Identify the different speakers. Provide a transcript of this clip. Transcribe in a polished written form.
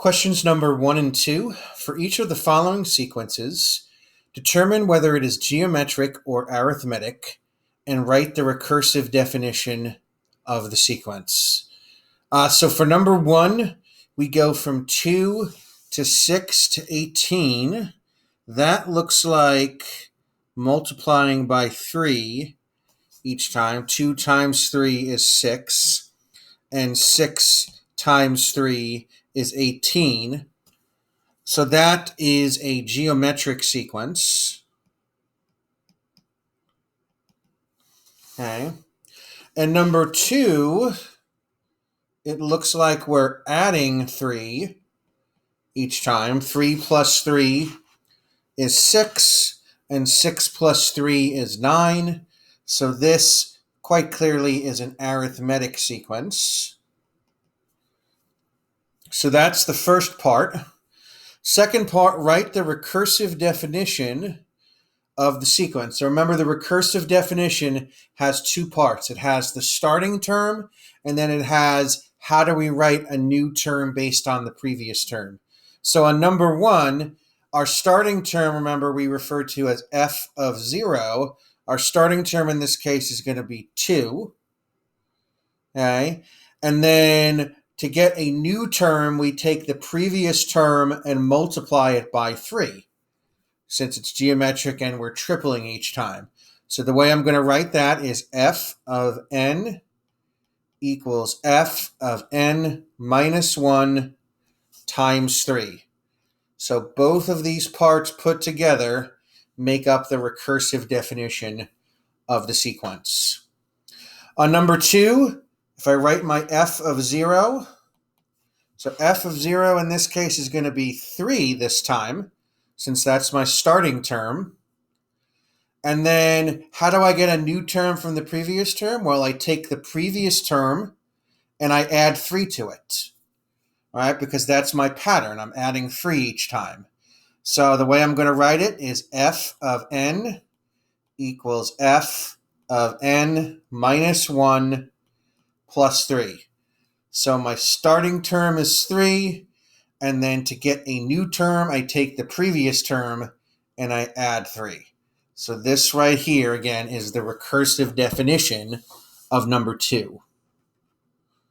Speaker 1: Questions number 1 and 2. For each of the following sequences, determine whether it is geometric or arithmetic and write the recursive definition of the sequence. So for number 1, we go from 2 to 6 to 18. That looks like multiplying by 3 each time. 2 times 3 is 6, and 6 times 3 is 18. So that is a geometric sequence. Okay. And number 2, it looks like we're adding 3 each time. 3 plus 3 is 6, and 6 plus 3 is 9. So this quite clearly is an arithmetic sequence. So that's the first part. Second part, write the recursive definition of the sequence. So remember, the recursive definition has 2 parts. It has the starting term, and then it has how do we write a new term based on the previous term. So on number 1, our starting term, remember, we refer to as f of 0. Our starting term in this case is going to be 2. Okay? And then to get a new term, we take the previous term and multiply it by 3, since it's geometric and we're tripling each time. So the way I'm going to write that is f of n equals f of n minus 1 times 3. So both of these parts put together make up the recursive definition of the sequence. On number 2, if I write my f of 0, so f of 0 in this case is going to be 3 this time, since that's my starting term. And then how do I get a new term from the previous term? Well, I take the previous term and I add 3 to it, all right, because that's my pattern. I'm adding 3 each time. So the way I'm going to write it is f of n equals f of n minus 1 plus 3. So my starting term is 3, and then to get a new term, I take the previous term and I add 3. So this right here, again, is the recursive definition of number 2.